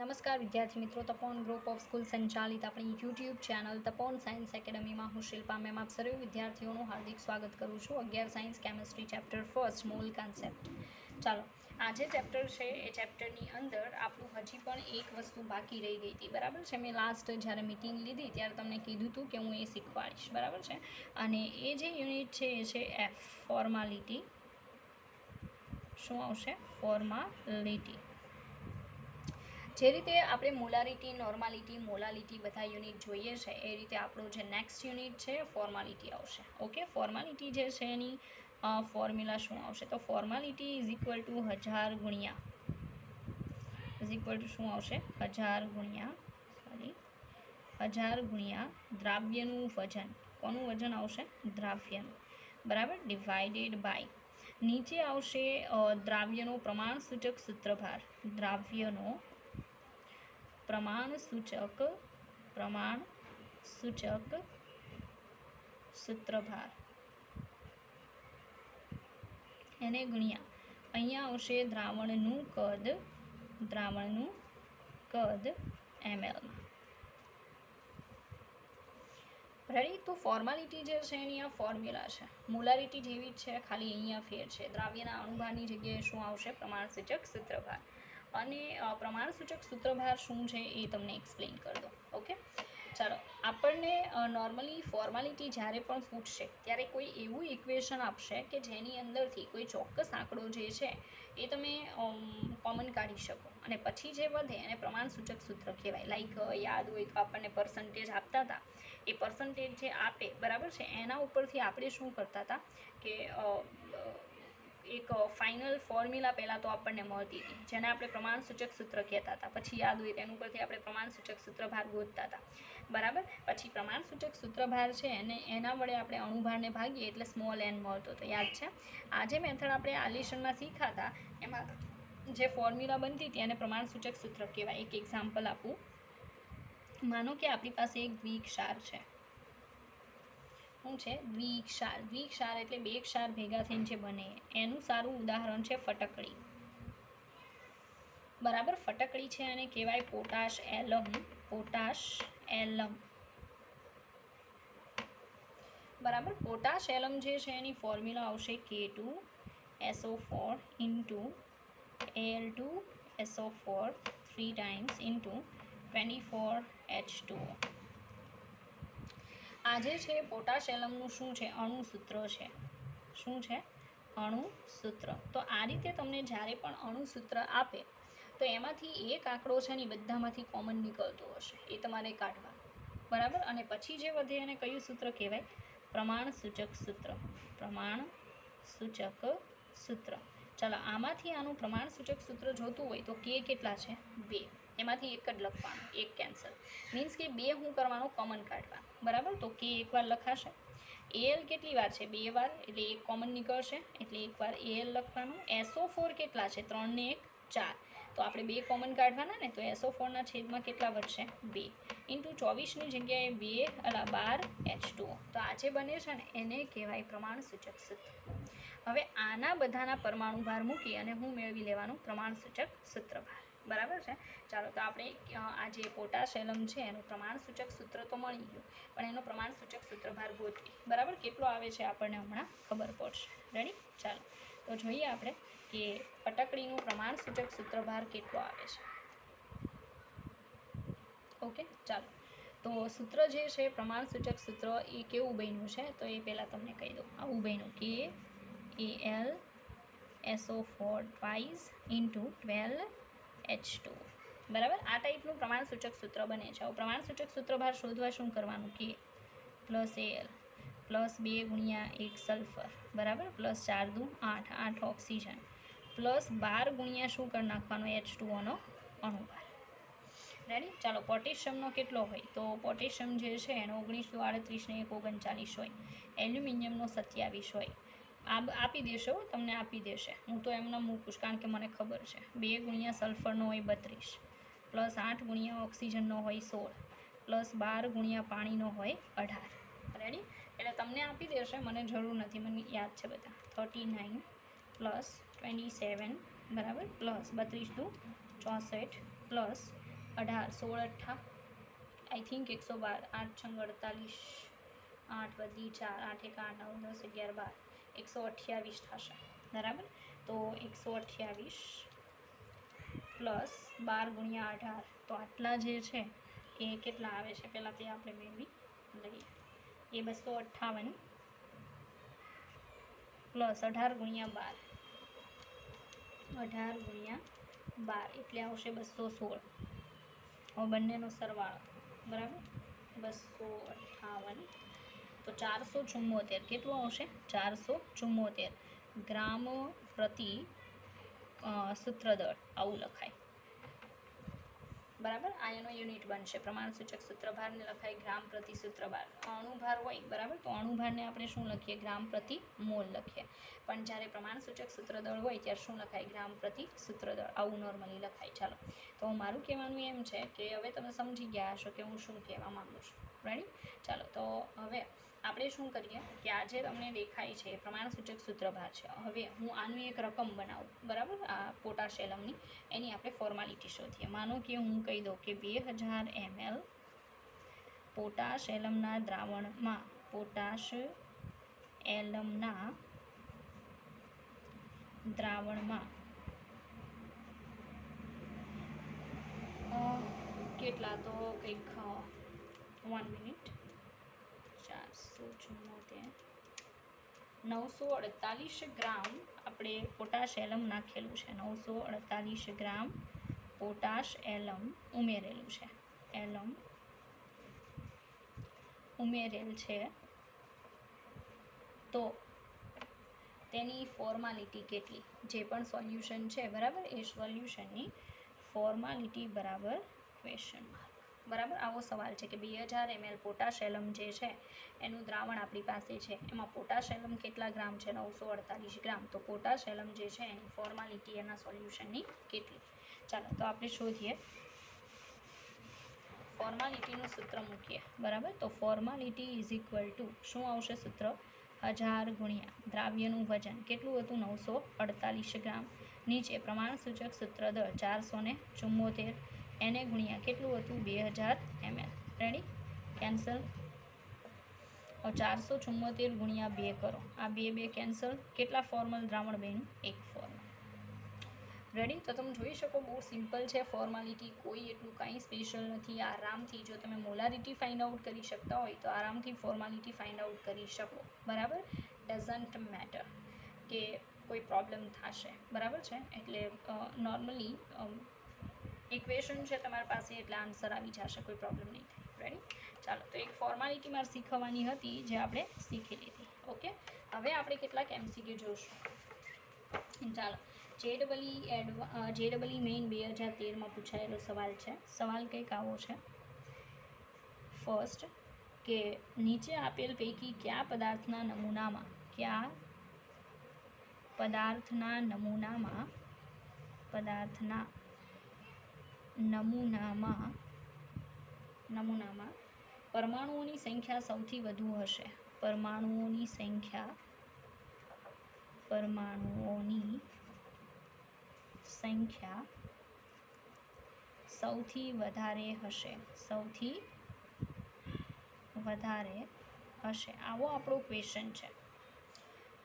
નમસ્કાર વિદ્યાર્થી મિત્રો, તપોન ગ્રુપ ઓફ સ્કૂલ સંચાલિત આપણી યુટ્યુબ ચેનલ તપોન સાયન્સ એકેડમીમાં હું શિલ્પા મેમ આપ સર્વે વિદ્યાર્થીઓનું હાર્દિક સ્વાગત કરું છું. 11 સાયન્સ કેમિસ્ટ્રી ચેપ્ટર ફર્સ્ટ મૂળ કન્સેપ્ટ. ચાલો, આજે ચેપ્ટર છે એ ચેપ્ટરની અંદર આપણું હજી પણ એક વસ્તુ બાકી રહી ગઈ હતી, બરાબર છે. મેં લાસ્ટ જ્યારે મિટિંગ લીધી ત્યારે તમને કીધું હતું કે હું એ શીખવાડીશ, બરાબર છે. અને એ જે યુનિટ છે એ છે એફ, ફોર્માલિટી. શું આવશે? ફોર્માલિટી. જે રીતે આપણે મોલારિટી, નોર્માલિટી, મોલાલિટી બધા યુનિટ જોઈએ છે એ રીતે આપણું જે નેક્સ્ટ યુનિટ છે ફોર્માલિટી આવશે. ઓકે, ફોર્માલિટી જે છે એની ફોર્મ્યુલા શું આવશે? તો ફોર્માલિટી ઇઝ ઇક્વલ ટુ 1000 ગુણ્યા શું આવશે? 1000 ગુણ્યા દ્રાવ્યનું વજન. કોનું વજન આવશે? દ્રાવ્યનું, બરાબર, ડિવાઇડેડ બાય નીચે આવશે દ્રાવ્યનો પ્રમાણસૂચક સૂત્રભાર. દ્રાવ્યનો પ્રમાણસૂચક સૂત્રભાર એને ગુણ્યા અહીંયા આવશે દ્રાવણનું કદ ml. રેડી? તો ફોર્માલિટી જે છે એની આ ફોર્મ્યુલા છે. મોલારિટી જેવી જ છે, ખાલી અહીંયા ફેર છે. દ્રાવ્યના અણુભારની જગ્યાએ શું આવશે? પ્રમાણસૂચક સૂત્રભાર. અને પ્રમાણસૂચક સૂત્રભાર શું છે એ તમને એક્સપ્લેન કરી દો. ઓકે, ચાલો. આપણને નોર્મલી ફોર્માલિટી જ્યારે પણ પૂછશે ત્યારે કોઈ એવું ઇક્વેશન આપશે કે જેની અંદરથી કોઈ ચોક્કસ આંકડો જે છે એ તમે કોમન કાઢી શકો અને પછી જે વધે એને પ્રમાણસૂચક સૂત્ર કહેવાય. લાઈક યાદ હોય તો આપણને પર્સન્ટેજ આપતા હતા, એ પર્સન્ટેજ જે આપે, બરાબર છે, એના ઉપરથી આપણે શું કરતા હતા કે એક ફાઇનલ ફોર્મ્યુલા પહેલાં તો આપણને મળતી હતી જેને આપણે પ્રમાણસૂચક સૂત્ર કહેતા હતા. પછી યાદ હોય તેના ઉપરથી આપણે પ્રમાણસૂચક સૂત્રભાર ગોતતા હતા, બરાબર. પછી પ્રમાણસૂચક સૂત્રભાર છે અને એના વડે આપણે અણુભારને ભાગીએ એટલે સ્મોલ એન મળતો હતો, યાદ છે. આ જે મેથડ આપણે આલિશનમાં શીખ્યા હતા એમાં જે ફોર્મ્યુલા બનતી હતી એને પ્રમાણસૂચક સૂત્ર કહેવાય. એક એક્ઝામ્પલ આપું. માનો કે આપણી પાસે એક દ્વિક્ષાર છે. શું છે? દ્વિક્ષાર. દ્વિક્ષાર એટલે બે ક્ષાર ભેગા થઈને જે બને એનું સારું ઉદાહરણ છે ફટકડી, બરાબર. ફટકડી છે અને કહેવાય પોટાશ એલમ, બરાબર. પોટાશ એલમ જે છે એની ફોર્મ્યુલા આવશે K2SO4 into Al2SO4 3 times into 24H2O. આ જે છે પોટાશ એલમનું શું છે? અણુસૂત્ર છે. શું છે? અણુસૂત્ર. તો આ રીતે તમને જ્યારે પણ અણુસૂત્ર આપે તો એમાંથી એક આંકડો છે ને બધામાંથી કોમન નીકળતો હશે, એ તમારે કાઢવાનું, બરાબર. અને પછી જે વધે એને કયું સૂત્ર કહેવાય? પ્રમાણસૂચક સૂત્ર. ચાલો, આમાંથી આનું પ્રમાણસૂચક સૂત્ર જોતું હોય તો કે કેટલા છે? 2. એમાંથી એક જ લખવાનું, એક કેન્સલ. મીન્સ કે 2 હું કરવાનો? કોમન કાઢવાનું, બરાબર. તો કે એકવાર લખાશે. એલ કેટલી વાર છે? 2 વાર, એટલે એક કોમન નીકળશે એટલે એકવાર એલ લખવાનું. SO4 કેટલા છે? 3 ને 1 4, તો આપણે 2 કોમન કાઢવાના ને, તો SO4ના છેદમાં કેટલા વધશે? 2 ઇન્ટુ 24ની જગ્યાએ 12H2O. તો આ જે બને છે ને એને કહેવાય પ્રમાણસૂચક સૂત્ર. હવે આના બધાના પરમાણુ ભાર મૂકી અને હું મેળવી લેવાનું પ્રમાણસૂચક સૂત્રભાર, બરાબર છે. ચાલો, તો આપણે આ જે પોટાશ એલમ છે એનું પ્રમાણસૂચક સૂત્ર તો મળી ગયું, પણ એનો પ્રમાણસૂચક સૂત્રભાર ગોતવી, બરાબર. કેટલો આવે છે આપણને હમણાં ખબર પડશે. રેડી? ચાલો, તો જોઈએ આપણે કે ફટકડીનું પ્રમાણસૂચક સૂત્રભાર કેટલો આવે છે. ઓકે, ચાલો. તો સૂત્ર જે છે પ્રમાણસૂચક સૂત્ર એ કેવું બન્યું છે તો એ પહેલાં તમને કહી દઉં. આવું બન્યું KAlSO4 ટ્વાઇસ ઇન્ટુ 12H2, બરાબર. આ ટાઈપનું પ્રમાણસૂચક સૂત્ર બને છે. આવું પ્રમાણસૂચક સૂત્રભાર શોધવા શું કરવાનું? K પ્લસ Al પ્લસ 2 ગુણ્યા 1 સલ્ફર, બરાબર, પ્લસ 4 દુ 8 ઓક્સિજન પ્લસ 12 ગુણ્યા શું કરી નાખવાનો? H2Oનો અણુભાર. રેડી? ચાલો, પોટેશિયમનો કેટલો હોય? તો પોટેશિયમ જે છે એનો 1938 ને 39 હોય. એલ્યુમિનિયમનો 27 હોય. આપી દેશે, તમને આપી દેશે. હું તો એમને મૂકું કારણ કે મને ખબર છે. 2 ગુણ્યા સલ્ફરનો હોય 32, પ્લસ 8 ગુણ્યા ઓક્સિજનનો હોય 16, પ્લસ 12 ગુણ્યા પાણીનો હોય 18. રેડી? એટલે તમને આપી દેશે, મને જરૂર નથી, મને યાદ છે બધા. 39 પ્લસ 27, બરાબર, પ્લસ 32 દુ 64 પ્લસ 18 16 અઠ્ઠા આઈ થિંક 112 8 છંગ 48 8 વધી 4 8 1 8 9 10 11 12 128 થશે બરાબર. તો 128 પ્લસ 12 ગુણ્યા 18 તો આટલા જે છે એ કેટલા આવે છે પહેલાં તે આપણે મેળવી લઈએ. એ 258 પ્લસ 18 ગુણ્યા 12 18 ગુણ્યા 12 એટલે આવશે 216. હવે બંનેનો સરવાળો બરાબર 258 તો 474 કેટલું આવશે 474 ગ્રામ પ્રતિ સૂત્ર દળ આવું લખાય બરાબર. આ એનો યુનિટ બનશે. પ્રમાણસૂચક સૂત્રભારને લખાય ગ્રામ પ્રતિ સૂત્રભાર. અણુભાર હોય બરાબર તો અણુભારને આપણે શું લખીએ ગ્રામ પ્રતિ મોલ લખીએ, પણ જ્યારે પ્રમાણસૂચક સૂત્રદળ હોય ત્યારે શું લખાય ગ્રામ પ્રતિ સૂત્રદળ આવું નોર્મલી લખાય. ચાલો તો મારું કહેવાનું એમ છે કે હવે તમે સમજી ગયા હશો કે હું શું કહેવા માગું છું. રેડી. ચાલો તો હવે આપણે શું કરીએ કે આજે તમને દેખાય છે પ્રમાણસૂચક સૂત્રભાર છે. હવે હું આનું એક રકમ બનાવું બરાબર આ પોટાશ એલમની, એની આપણે ફોર્માલિટી શોધીએ. માનો કે હું કહી દઉં કે 2000 ml પોટાશ એલમના દ્રાવણમાં પોટાશ એલમના દ્રાવણમાં કેટલા તો કંઈક 1 મિનિટ 474 948 ગ્રામ આપણે પોટાશ એલમ નાખેલું છે. 948 ગ્રામ પોટાશ એલમ ઉમેરેલું છે. એલમ ઉમેરેલ છે તો તેની ફોર્માલિટી કેટલી, જે પણ સોલ્યુશન છે બરાબર એ સોલ્યુશનની ફોર્માલિટી બરાબર ક્વેશ્ચન માર્ક બરાબર. આવો સવાલ છે કે 2000 ml પોટાશ એલમ જે છે એનું દ્રાવણ આપણી પાસે છે, એમાં પોટાશ એલમ કેટલા ગ્રામ છે 948 ગ્રામ. તો પોટાશ એલમ જે છે એની ફોર્માલિટી એના સોલ્યુશનની કેટલી. ચાલો તો આપણે શોધીએ. ફોર્માલિટીનું સૂત્ર મૂકીએ બરાબર. તો ફોર્માલિટી ઇઝ ઇક્વલ ટુ શું આવશે સૂત્ર 1000 ગુણ્યા દ્રાવ્યનું વજન કેટલું હતું 948 ગ્રામ, નીચે પ્રમાણસૂચક સૂત્ર દળ 474 એને ગુણ્યા કેટલું હતું 2000 ml. રેડી. કેન્સલ. 474 ગુણ્યા 2 કરો, આ 2 કેન્સલ. કેટલા ફોર્મલ દ્રાવણ બન્યું 1 ફોર્મલ. રેડી. તો તમે જોઈ શકો બહુ સિમ્પલ છે ફોર્માલિટી, કોઈ એટલું કાંઈ સ્પેશિયલ નથી. આરામથી જો તમે મોલારિટી ફાઇન્ડ આઉટ કરી શકતા હોય તો આરામથી ફોર્માલિટી ફાઇન્ડ આઉટ કરી શકો બરાબર. ડઝન્ટ મેટર કે કોઈ પ્રોબ્લેમ થશે બરાબર છે. એટલે નોર્મલી ઇક્વેશન છે તમારી પાસે એટલે આન્સર આવી જશે, કોઈ પ્રોબ્લેમ નહીં થાય. રેડી. ચાલો તો એક ફોર્માલિટી મારે શીખવવાની હતી જે આપણે શીખી લીધી. ઓકે. હવે આપણે કેટલાક MCQ જોઈશું. ચાલો JEE મેઇન 2013માં પૂછાયેલો સવાલ છે. સવાલ કંઈક આવો છે. ફર્સ્ટ કે નીચે આપેલ પૈકી કયા પદાર્થના નમૂનામાં પરમાણુઓની સંખ્યા સૌથી વધુ હશે. પરમાણુઓની સંખ્યા સૌથી વધારે હશે. આવો આપણો ક્વેશ્ચન છે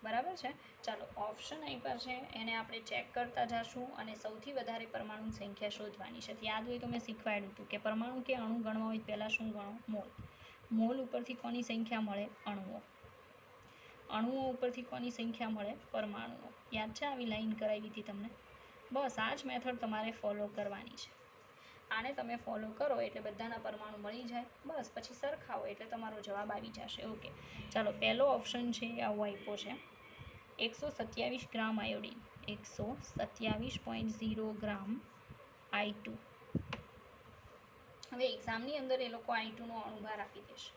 બરાબર છે. ચાલો ઓપ્શન આપ્યા છે એને આપણે ચેક કરતા જઈશું અને સૌથી વધારે પરમાણુ સંખ્યા શોધવાની છે. યાદ હોય તો મેં શીખવાડ્યું હતું કે પરમાણુ કે અણુ ગણવા હોય પહેલાં શું ગણો મોલ. મોલ ઉપરથી કોની સંખ્યા મળે અણુઓ. અણુઓ ઉપરથી કોની સંખ્યા મળે પરમાણુઓ. યાદ છે આવી લાઈન કરાવી હતી તમને. બસ આ જ મેથડ તમારે ફોલો કરવાની છે. આને તમે ફોલો કરો એટલે બધાના પરમાણુ મળી જાય, બસ પછી સરખાવો એટલે તમારો જવાબ આવી જશે. ઓકે. ચાલો પહેલો ઓપ્શન છે આવો આપ્યો છે 127 ગ્રામ આયોડિન, 127.0 ગ્રામ I2. હવે એક્ઝામની અંદર એ લોકો I2નો અણુભાર આપી દેશે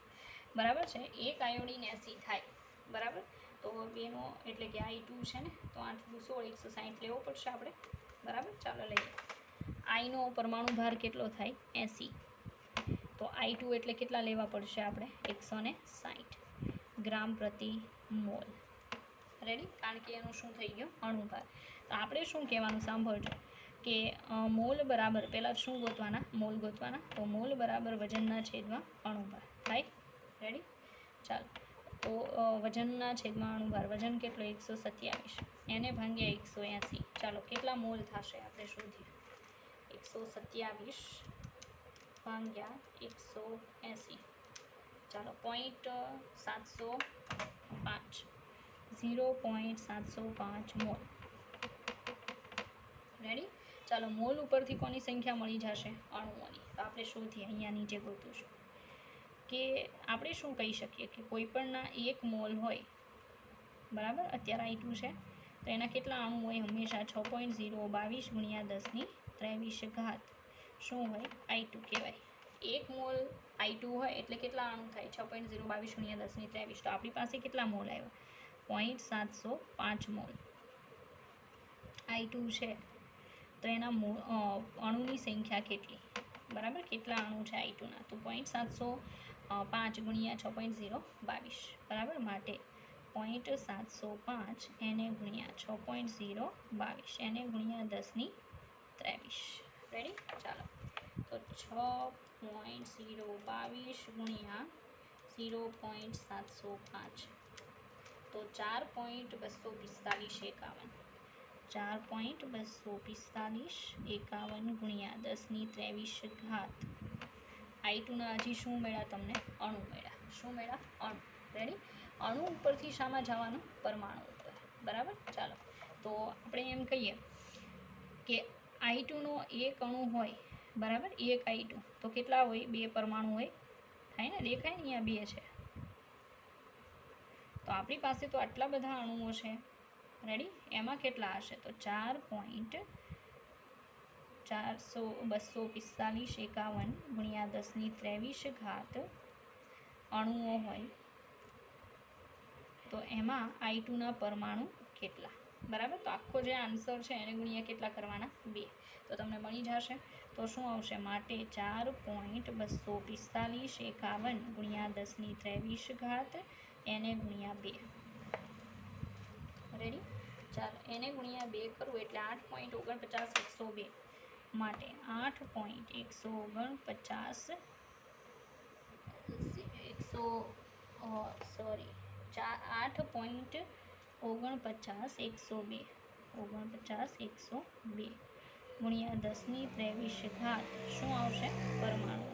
બરાબર છે. એક આયોડિન એસી થાય બરાબર. તો બેનો એટલે કે I2 છે ને તો 8 × 16 160 લેવો પડશે આપણે બરાબર. ચાલો લઈએ. આઈનો પરમાણુ ભાર કેટલો થાય 80. તો I2 એટલે કેટલા લેવા પડશે આપણે 160 ગ્રામ પ્રતિ મોલ. રેડી. કારણ કે એનું શું થઈ ગયું અણુભાર. તો આપણે શું કહેવાનું સાંભળજો કે મોલ બરાબર પહેલાં શું ગોતવાના? મોલ ગોતવાના. તો મોલ બરાબર વજનના છેદમાં અણુભાર થાય. રેડી? ચાલો, તો વજનના છેદમાં અણુભાર, વજન કેટલો? 127, એને ભાગ્યા 180. ચાલો, કેટલા મોલ થશે આપણે શોધીએ. 127 ભાગ્યા 180. ચાલો, 0.705, 0.705 મોલ. રેડી? ચાલો, મોલ ઉપરથી કોની સંખ્યા મળી જશે? અણુઓની. તો આપણે શોધીએ. અહીંયા નીચે ગોતીશું કે આપણે શું કહી શકીએ કે કોઈ પણના 1 મોલ હોય, બરાબર. અત્યારે I2 છે તો એના કેટલા અણુ હોય? હંમેશા 6.022 ગુણ્યા 10 ની 23 ઘાત શું હોય? I2 કહેવાય. 1 મોલ I2 હોય એટલે કેટલા અણુ થાય? 6.022 ગુણ્યા 10 ની 23. તો આપણી પાસે કેટલા મોલ આવ્યા? 0.705 મોલ I2 છે. તો એના અણુની સંખ્યા કેટલી? બરાબર, કેટલા અણુ છે I2ના? તો 0.705 ગુણ્યા 6.022, બરાબર. માટે 0.705 એને ગુણ્યા 6.022 એને ગુણ્યા 10 ની 23. રેડી? ચાલો, તો 6.022 ગુણ્યા 0.705 તો 4.245 4.245 ગુણ્યા 10 ની 23 ઘાત. I2ના હજી શું મળ્યા તમને? અણુ મળ્યા. શું મળ્યા? અણુ. રેડી? અણુ ઉપરથી શામાં જવાનું? પરમાણુ ઉપર. બરાબર. ચાલો, તો આપણે એમ કહીએ કે I2નો 1 અણુ હોય, બરાબર. 1 I2 તો કેટલા હોય? 2 પરમાણુ હોય. થાય ને? દેખાય ને? અહીંયા 2 છે. તો આપણી પાસે તો આટલા બધા અણુઓ છે. રેડી? એમાં કેટલા હશે? તો 4.245 ગુણ્યા 10 ની 23 ઘાત અણુઓ હોય. તો એમાં I2ના પરમાણુ કેટલા? બરાબર. તો આખો જે આન્સર છે એને ગુણ્યા કેટલા કરવાના? 2. તો તમને મળી જશે. તો શું આવશે? માટે 4.245 ગુણ્યા 10 ની 23 ઘાત એને ગુણ્યા 2. રેડી? ચાલો, એને ગુણ્યા 2 કરવું એટલે 8.49, 102 માટે 8.149 102 ગુણ્યા 10 ની 23 ઘાત શું આવશે? પરમાણુ.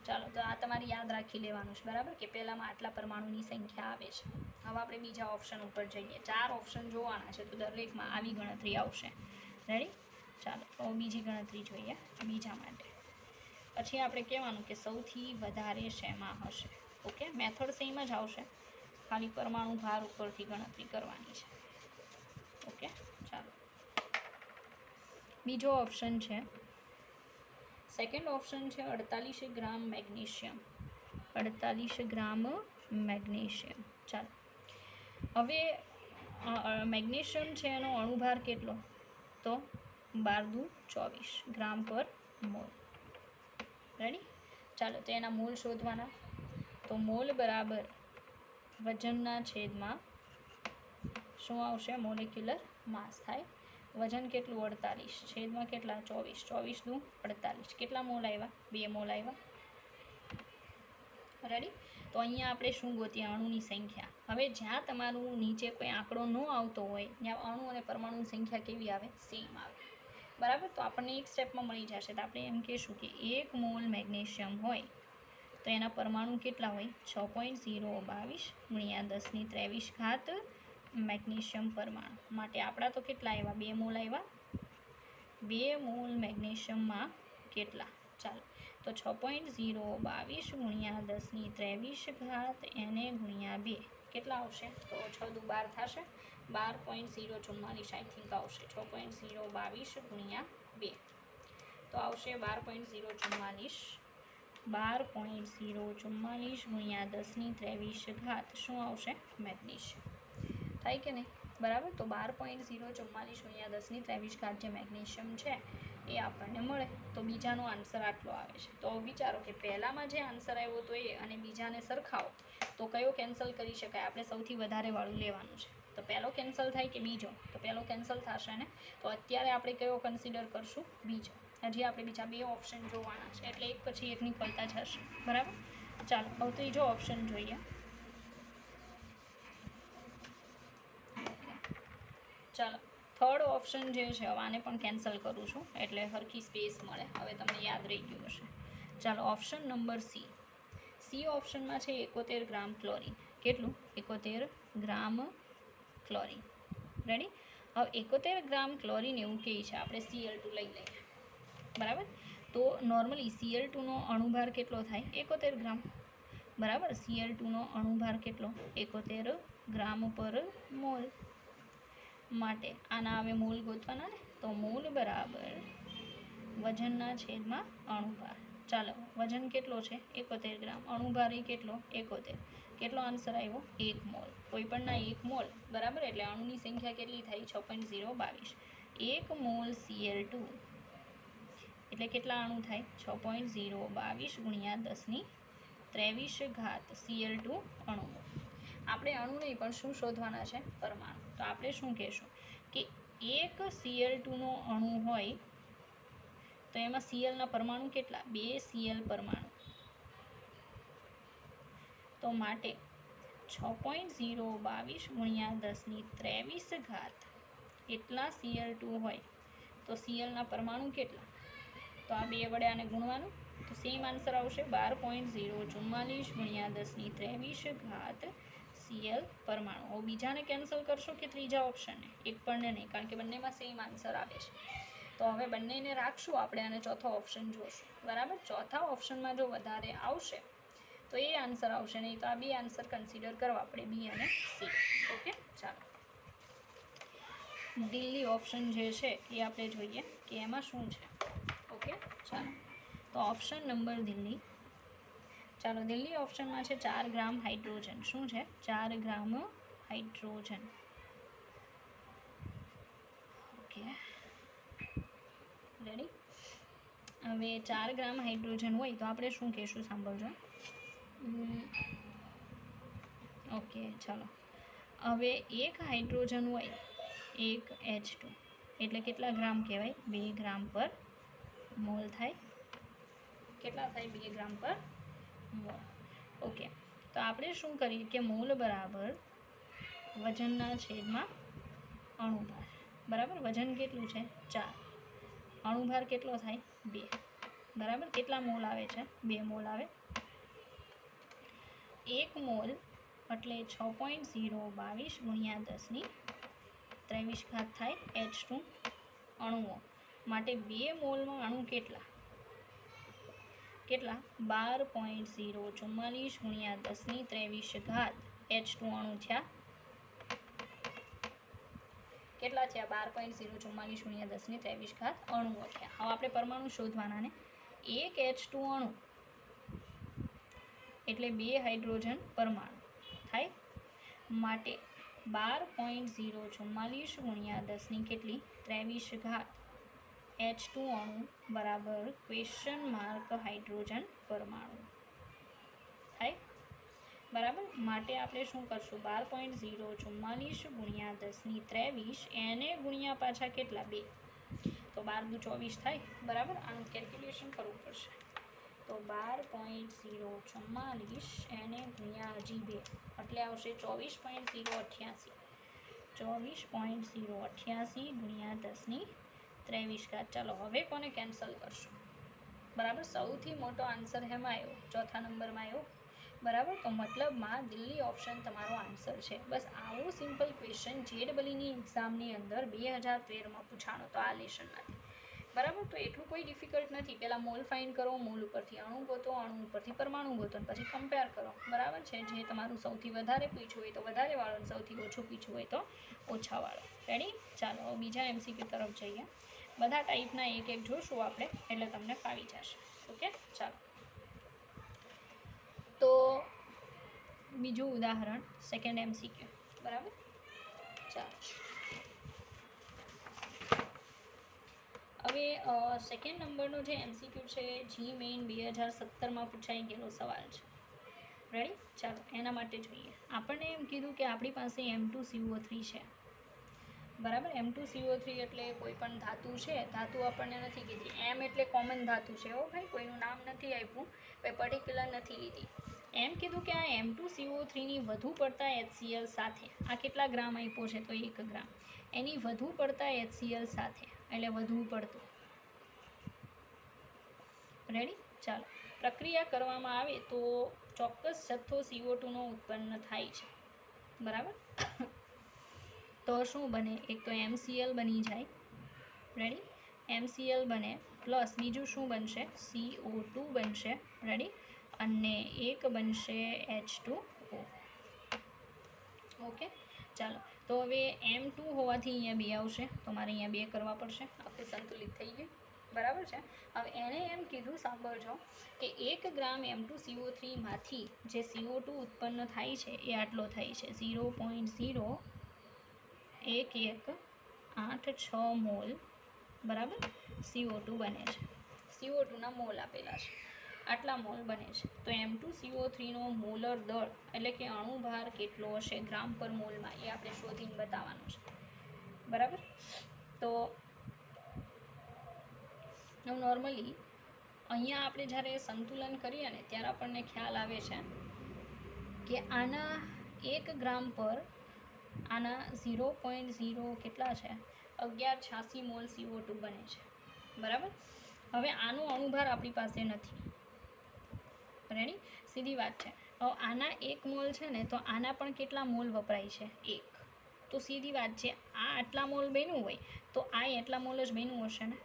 ચાલો, તો આ તમારે યાદ રાખી લેવાનું છે. બરાબર, કે પહેલામાં આટલા પરમાણુની સંખ્યા આવે છે. હવે આપણે બીજા ઓપ્શન ઉપર જઈએ. 4 ઓપ્શન જોવાના છે તો દરેકમાં આવી ગણતરી આવશે. રેડી? ચાલો, તો બીજી ગણતરી જોઈએ બીજા માટે. પછી આપણે કહેવાનું કે સૌથી વધારે શેમાં હશે. ઓકે, મેથડ સેમ જ આવશે, ખાલી પરમાણુ ભાર ઉપરથી ગણતરી કરવાની છે. ઓકે, ચાલો, બીજો ઓપ્શન છે. સેકન્ડ ઓપ્શન છે 48 ગ્રામ મેગ્નેશિયમ. 48 ગ્રામ મેગ્નેશિયમ. ચાલો, હવે મેગ્નેશિયમ છે એનો અણુભાર કેટલો? તો 12 × 24 ગ્રામ પર મોલ. રેડી? ચાલો, તો એના મોલ શોધવાના. તો મોલ બરાબર વજનના છેદમાં શું આવશે? મોલેક્યુલર માસ થાય. વજન કેટલું? 48, છેદમાં કેટલા? 24, 24 દુ 48. કેટલા મોલ આવ્યા? 2 મોલ આવ્યા. રેડી? તો અહીંયા આપણે શું ગોતીએ? અણુની સંખ્યા. હવે જ્યાં તમારું નીચે કોઈ આંકડો ન આવતો હોય ત્યાં અણુ અને પરમાણુની સંખ્યા કેવી આવે? સેમ આવે. બરાબર, તો આપણને એક સ્ટેપમાં મળી જશે. તો આપણે એમ કહીશું કે 1 મોલ મેગ્નેશિયમ હોય તો એના પરમાણુ કેટલા હોય? 6.022 ગુણ્યા 10 ની 23 ઘાત મેગ્નેશિયમ પરમાણુ. માટે આપણા તો કેટલા આવ્યા? 2 મોલ આવ્યા. 2 મોલ મેગ્નેશિયમમાં કેટલા? ચાલો, તો 6.022 ગુણ્યા 10 ની 23 ઘાત એને ગુણ્યા 2 કેટલા આવશે? તો 6 દુ 12 થશે. 12.044 આઈ થિંક આવશે. 6.022 ગુણ્યા 2 તો આવશે 12.044. 12.044 ગુણ્યા 10 ની 23 ઘાત શું આવશે? મેગ્નેશિયમ. થાય કે નહીં? બરાબર, તો 12.044 ગુણ્યા 10 ની 23 ઘાત જે મેગ્નેશિયમ છે એ આપણને મળે. તો બીજાનો આન્સર આટલો આવે છે. તો વિચારો કે પહેલામાં જે આન્સર આવ્યો હતો એ અને બીજાને સરખાવો તો કયો કેન્સલ કરી શકાય? આપણે સૌથી વધારે વાળું લેવાનું છે. તો પહેલો કેન્સલ થાય કે બીજો? તો પહેલો કેન્સલ થશે ને, તો અત્યારે આપણે કયો કન્સિડર કરશું? બીજો. હજી આપણે બીજા 2 ઓપ્શન જોવાના છે, એટલે એક પછી એક નીકળતા જશે. બરાબર. ચાલો હવે ત્રીજો ઓપ્શન જોઈએ. ચાલો થર્ડ ઓપ્શન જે છે, હવે આને પણ કેન્સલ કરું છું એટલે હરખી સ્પેસ મળે. હવે તમને યાદ રહી ગયું હશે. ચાલો ઓપ્શન નંબર સી ઓપ્શનમાં છે 71 ગ્રામ ક્લોરીન. કેટલું? 71 ગ્રામ ક્લોરીન. રેડી. હવે 71 ગ્રામ ક્લોરીન એવું કહે છે, આપણે Cl2 લઈ લઈએ. બરાબર. તો નોર્મલી Cl2નો અણુભાર કેટલો થાય? 71 ગ્રામ. બરાબર. Cl2નો અણુભાર કેટલો? 71 ગ્રામ પર મોલ. માટે આના હવે મોલ ગોતવાના ને, તો મોલ બરાબર વજનના છેદમાં અણુભાર. ચાલો વજન કેટલો છે? 71 ગ્રામ. અણુભાર એ કેટલો? 71. કેટલો આન્સર આવ્યો? 1 મોલ. કોઈ પણના 1 મોલ. બરાબર. એટલે અણુની સંખ્યા કેટલી થઈ? 6.022. 1 મોલ Cl2 એટલે કેટલા અણુ થાય? 6.022 ગુણ્યા 10⁻23 Cl2 અણુ. આપણે અણુ નહીં પણ શું શોધવાના છે? પરમાણુ. તો આપણે શું કહેશું કે એક Cl2નો અણુ હોય તો એમાં Clના પરમાણુ કેટલા? 2 Cl પરમાણુ. તો માટે 6.022 ગુણ્યા 10⁻23 એટલા Cl2 હોય તો Clના પરમાણુ કેટલા? તો આ 2 વડે આને ગુણવાનું, તો સેમ આન્સર આવશે 12.044 ગુણ્યા 10⁻23 Cl પરમાણુ. હવે બીજાને કેન્સલ કરશો કે ત્રીજા ઓપ્શનને? એક પણ નહીં, કારણ કે બંનેમાં સેમ આન્સર આવે છે. તો હવે બંનેને રાખશું આપણે અને ચોથો ઓપ્શન જોશું. બરાબર. ચોથા ઓપ્શનમાં જો વધારે આવશે તો એ આન્સર આવશે, નહીં તો આ 2 આન્સર કન્સિડર કરવા આપણે, બી અને સી. ઓકે. ચાલો દિલ્હી ઓપ્શન જે છે એ આપણે જોઈએ કે એમાં શું છે. ઓકે. ચાલો તો ઓપ્શન નંબર દિલ્હી. ચાલો દિલ્હી ઓપ્શનમાં છે 4 ગ્રામ હાઇડ્રોજન. શું છે? 4 ગ્રામ હાઇડ્રોજન. ઓકે. રેડી. હવે 4 ગ્રામ હાઇડ્રોજન હોય તો આપણે શું કહેશું? સાંભળજો. ઓકે. ચાલો હવે એક હાઇડ્રોજન હોય, એક H2 એટલે કેટલા ગ્રામ કહેવાય? 2 ગ્રામ પર મોલ થાય. કેટલા થાય? 2 ગ્રામ પર મોલ. ઓકે. તો આપણે શું કરીએ કે મોલ બરાબર વજનના છેદમાં અણુભાર. બરાબર. વજન કેટલું છે? 4. અણુભાર કેટલો થાય? 2. બરાબર. કેટલા મોલ આવે છે? 2 મોલ આવે. 1 મોલ એટલે 6.022 ગુણ્યા 10⁻23 થાય H2 અણુઓ. માટે 2 મોલમાં અણુ કેટલા? 12.044 ગુણ્યા 10⁻23 H2 અણુ થયા. કેટલા થયા? 12.044 ગુણ્યા 10⁻23 અણુઓ થયા. હવે આપણે પરમાણુ શોધવાના ને. એક H2 અણુ એટલે 2 હાઇડ્રોજન પરમાણુ થાય. માટે 12.044 ગુણ્યા 10ની કેટલી? 23 H2 અણુ બરાબર ક્વેશ્ચન માર્ક હાઇડ્રોજન પરમાણુ થાય. બરાબર. માટે આપણે શું કરશું? 12.044 ગુણ્યા 10⁻23 એને ગુણ્યા પાછા કેટલા? 2. તો 12 × 24 થાય. બરાબર. આનું કેલ્ક્યુલેશન કરવું પડશે. તો 12.044 એને ગુણ્યા હજી 2 એટલે આવશે 24.088. 24.088 ગુણ્યા 10⁻23. ચાલો હવે કોને કેન્સલ કરશું? બરાબર. સૌથી મોટો આન્સર એમાં આવ્યો, ચોથા નંબરમાં આવ્યો. બરાબર. તો મતલબમાં દિલ્હી ઓપ્શન તમારો આન્સર છે. બસ આવું સિમ્પલ ક્વેશ્ચન JEEની એક્ઝામની અંદર 2013માં પૂછાણો તો આ લેશનમાંથી. બરાબર. તો એટલું કોઈ ડિફિકલ્ટ નથી. પહેલાં મોલ ફાઇન્ડ કરો, મોલ ઉપરથી અણુ ગોતો, અણુ ઉપરથી પરમાણુ ગોતો, અને પછી કમ્પેર કરો. બરાબર છે. જે તમારું સૌથી વધારે પૂછ્યું હોય તો વધારે વાળો, અને સૌથી ઓછું પૂછ્યું હોય તો ઓછા વાળો. રેડી. ચાલો બીજા MCQ તરફ જઈએ. બધા ટાઈપના એક એક જોશું આપણે, એટલે તમને ફાવી જશે. ઓકે. ચાલો તો બીજું ઉદાહરણ, સેકન્ડ MCQ. બરાબર. ચાલો હવે સેકન્ડ નંબરનો જે MCQ છે જી મેઇન 2017માં પૂછાઈ ગયેલો સવાલ છે. રેડી? ચાલો એના માટે જોઈએ. આપણને એમ કીધું કે આપણી પાસે M2CO3 છે, બરાબર. M2CO3 એટલે કોઈ પણ ધાતુ છે, ધાતુ આપણને નથી કીધી. એમ એટલે કોમન ધાતુ છે, હો ભાઈ, કોઈનું નામ નથી આપ્યું, કોઈ પર્ટિક્યુલર નથી લીધી. એમ કીધું કે આ M2CO3ની વધુ પડતા HCl સાથે, આ કેટલા ગ્રામ આપ્યો છે તો 1 ગ્રામ, એની વધુ પડતા HCl સાથે, એટલે વધુ પડતું. રેડી? ચાલો, પ્રક્રિયા કરવામાં આવે તો ચોક્કસ જથ્થો CO2નો ઉત્પન્ન થાય છે, બરાબર. તો શું બને? એક તો MCl બની જાય, રેડી? MCl બને, પ્લસ બીજું શું બનશે? CO2 બનશે, રેડી? અને એક બનશે H2O. ઓકે, ચાલો. તો હવે M2 હોવાથી અહીંયા 2 આવશે, તો મારે અહીંયા 2 કરવા પડશે. આખું સંતુલિત થઈ ગયું, બરાબર છે. હવે એણે એમ કીધું, સાંભળજો, કે 1 ગ્રામ M2CO3માંથી જે CO2 ઉત્પન્ન થાય છે એ આટલો થાય છે, 0.011886 મોલ, બરાબર, CO2 બને છે. CO2ના મોલ આપેલા છે, આટલા મોલ બને છે. તો M2CO3નો મોલર દળ એટલે કે અણુભાર કેટલો હશે ગ્રામ પર મોલમાં, એ આપણે શોધીને બતાવવાનું છે, બરાબર. તો નોર્મલી અહીંયા આપણે જ્યારે સંતુલન કરીએ ને ત્યારે આપણને ખ્યાલ આવે છે કે આના 1 ગ્રામ પર આના 0.0 કેટલા છે, 1186 મોલ CO2 બને છે, બરાબર. હવે આનો અણુભાર આપણી પાસે નથી, રેડી? સીધી વાત છે. હવે આના 1 મોલ છે ને, તો આના પણ કેટલા મોલ વપરાય છે? 1. તો સીધી વાત છે, આ આટલા મોલ બન્યું હોય તો આ એટલા મોલ જ બન્યું હશે ને.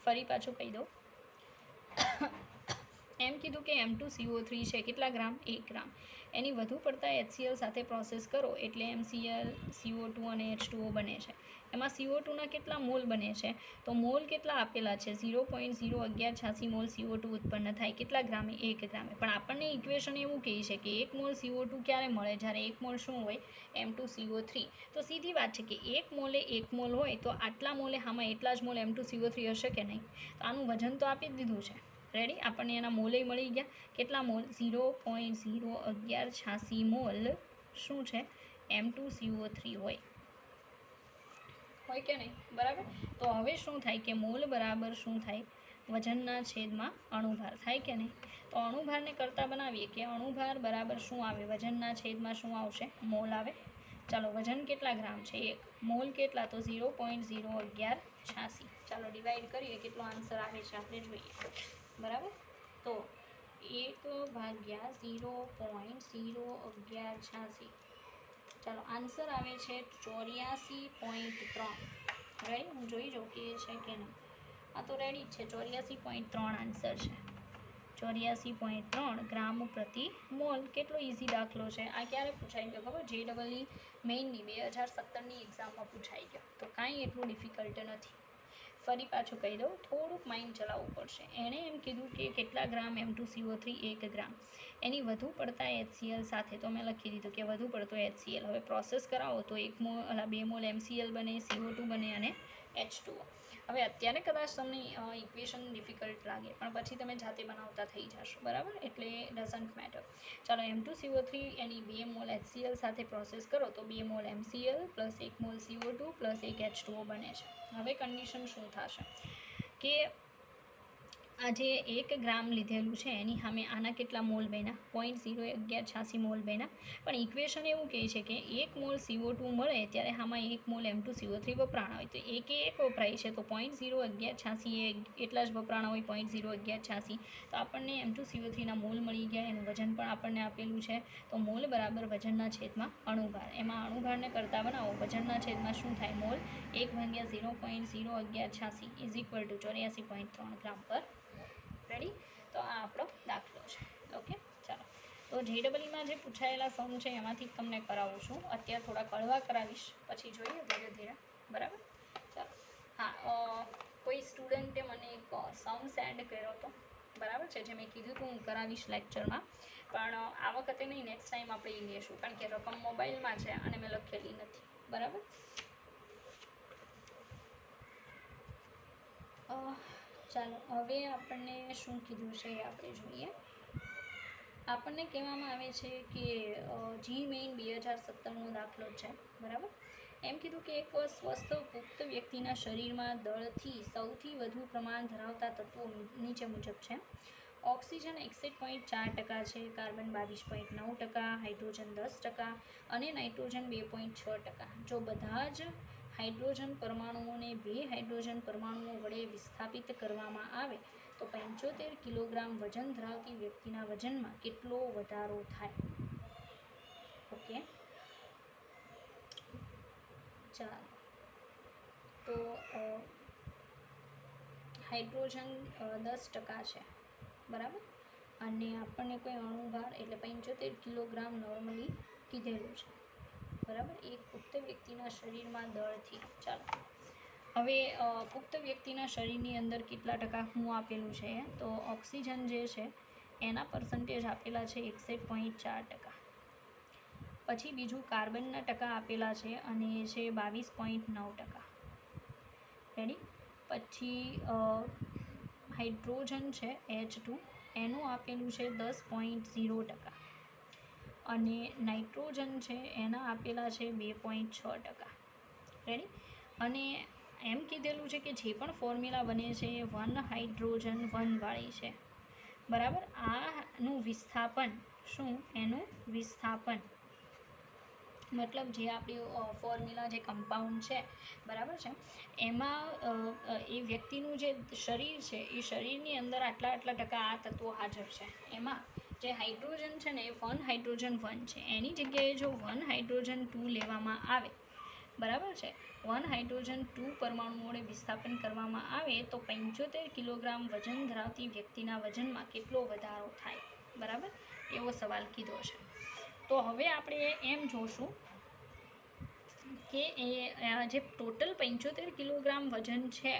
ફરી પાછું કહી દઉં, એમ કીધું કે M2CO3 છે, કેટલા ગ્રામ? 1 ગ્રામ. એની વધુ પડતા HCl સાથે પ્રોસેસ કરો એટલે MCl, CO2 અને H2O બને છે. એમાં CO2ના કેટલા મોલ બને છે? તો મોલ કેટલા આપેલા છે? 0.0186 મોલ CO2 ઉત્પન્ન થાય, કેટલા ગ્રામે? 1 ગ્રામે. પણ આપણને ઇક્વેશન એવું કહે છે કે 1 મોલ CO2 ક્યારે મળે? જ્યારે 1 મોલ શું હોય? M2CO3. તો સીધી વાત છે કે 1 મોલે 1 મોલ હોય તો આટલા મોલે આમાં એટલા જ મોલ M2CO3 હશે કે નહીં? તો આનું વજન તો આપી જ દીધું છે, રેડી? આપણને એના મોલે મળી ગયા, કેટલા મોલ? 0.0186 મોલ શું છે? M2CO3 હોય કે નહીં, બરાબર. તો હવે શું થાય કે મોલ બરાબર શું થાય? વજનના છેદમાં અણુભાર થાય કે નહીં? તો અણુભારને કરતા બનાવીએ કે અણુભાર બરાબર શું આવે? વજનના છેદમાં શું આવશે? મોલ આવે. ચાલો, વજન કેટલા ગ્રામ છે? 1. મોલ કેટલા? તો 0.0186. ચાલો ડિવાઈડ કરીએ, કેટલો આન્સર આવે છે આપણે જોઈએ, બરાબર. તો 1/0.0186, ચાલો આન્સર આવે છે 84.3. રેડી? હું જોઈ જાઉં કે છે કે નહીં. આ તો રેડી જ છે, 84.3 આન્સર છે. 84.3 ગ્રામ પ્રતિ મોલ. કેટલો ઇઝી દાખલો છે આ. ક્યારે પૂછાઈ ગયો ખબર? JEE મેઇનની 2017ની એક્ઝામમાં પૂછાઈ ગયો, તો કાંઈ એટલું ડિફિકલ્ટ નથી. ફરી પાછું કહી દઉં, થોડુંક માઇન્ડ ચલાવવું પડશે. એણે એમ કીધું કે કેટલા ગ્રામ M2CO3? 1 ગ્રામ. એની વધુ પડતા HCl સાથે, તો મેં લખી દીધું કે વધુ પડતો HCl. હવે પ્રોસેસ કરાવો તો 2 મોલ MCl બને, CO2 બને અને H2O. હવે અત્યારે કદાચ તમને ઇક્વેશન ડિફિકલ્ટ લાગે, પણ પછી તમે જાતે બનાવતા થઈ જશો, બરાબર. એટલે ડઝન્ટ મેટર. ચાલો, M2CO3 એની 2 મોલ HCl સાથે પ્રોસેસ કરો તો 2 mall MCl plus 1 mall CO2 plus 1 H2O બને છે. હવે કન્ડિશન શું થશે કે આ જે 1 ગ્રામ લીધેલું છે એની સામે આના કેટલા મોલ બન્યા? 0.0186 મોલ બન્યા. પણ ઇક્વેશન એવું કહે છે કે 1 મોલ CO2 મળે ત્યારે આમાં 1 મોલ M2CO3 વપરાણા હોય, તો 1 વપરાય છે તો 0.0186 એ એટલા જ વપરાણા હોય, 0.0186. તો આપણને M2CO3ના મોલ મળી ગયા, એનું વજન પણ આપણને આપેલું છે. તો મોલ બરાબર વજનના છેદમાં અણુભાર. એમાં અણુભારને કરતા બનાવો, વજનના છેદમાં શું થાય? મોલ. 1/0.0186 ઇઝ ઇક્વલ ટુ 84.3 ગ્રામ પર. રેડી? તો આ આપણો દાખલો છે. ઓકે, ચાલો. તો JEEમાં જે પૂછાયેલા સમ છે એમાંથી તમને કરાવું છું. અત્યારે થોડા કડવા કરાવીશ, પછી જોઈએ ધીરે ધીરે, બરાબર. ચાલો. હા, કોઈ સ્ટુડન્ટે મને એક સમ સેન્ડ કર્યો હતો, બરાબર છે, જે મેં કીધું હતું હું કરાવીશ લેક્ચરમાં, પણ આ વખતે નહીં, નેક્સ્ટ ટાઈમ આપણે એ લઈશું, કારણ કે રકમ મોબાઈલમાં છે અને મેં લખેલી નથી, બરાબર. ચાલો, હવે આપણને શું કીધું છે એ આપણે જોઈએ. આપણને કહેવામાં આવે છે કે જી મેઇન 2017નો દાખલો છે, બરાબર. એમ કીધું કે એક સ્વસ્થ પુખ્ત વ્યક્તિના શરીરમાં દળથી સૌથી વધુ પ્રમાણ ધરાવતા તત્વો નીચે મુજબ છે. ઓક્સિજન 61.4% છે, કાર્બન 22.9%, હાઇડ્રોજન 10% અને નાઇટ્રોજન 2.6%. જો બધા જ હાઇડ્રોજન પરમાણુઓને 2 હાઇડ્રોજન પરમાણુઓ વડે વિસ્થાપિત કરવામાં આવે તો 75 કિલોગ્રામ વજન ધરાવતી વ્યક્તિના વજનમાં કેટલો વધારો થાય? ઓકે, ચાલો. તો હાઇડ્રોજન 10% છે, બરાબર. અને આપણને કોઈ અણુભાર એટલે 75 કિલોગ્રામ નોર્મલી કીધેલું છે, બરાબર, એક પુખ્ત વ્યક્તિના શરીરમાં દળથી. ચાલો, હવે પુખ્ત વ્યક્તિના શરીરની અંદર કેટલા ટકા શું આપેલું છે? તો ઓક્સિજન જે છે એના પર્સન્ટેજ આપેલા છે 61.4%. પછી બીજું કાર્બનના ટકા આપેલા છે અને એ છે 22.9%. રેડી. પછી હાઇડ્રોજન છે H2 એનું આપેલું છે 10.0%. અને નાઇટ્રોજન છે એના આપેલા છે 2.6%. રેડી. અને એમ કીધેલું છે કે જે પણ ફોર્મ્યુલા બને છે એ 1 હાઇડ્રોજન 1 વાળી છે, બરાબર. આનું વિસ્થાપન શું? એનું વિસ્થાપન મતલબ જે આપણી ફોર્મ્યુલા જે કમ્પાઉન્ડ છે, બરાબર છે, એમાં એ વ્યક્તિનું જે શરીર છે એ શરીરની અંદર આટલા ટકા આ તત્વો હાજર છે. એમાં જે હાઇડ્રોજન છે ને એ 1 હાઇડ્રોજન 1 છે, એની જગ્યાએ જો 1 હાઇડ્રોજન 2 લેવામાં આવે, બરાબર છે, 1 હાઇડ્રોજન 2 પરમાણુ વડે વિસ્થાપન કરવામાં આવે તો 75 કિલોગ્રામ વજન ધરાવતી વ્યક્તિના વજનમાં કેટલો વધારો થાય? બરાબર, એવો સવાલ કીધો છે. તો હવે આપણે એમ જોશું કે એ જે ટોટલ 75 કિલોગ્રામ વજન છે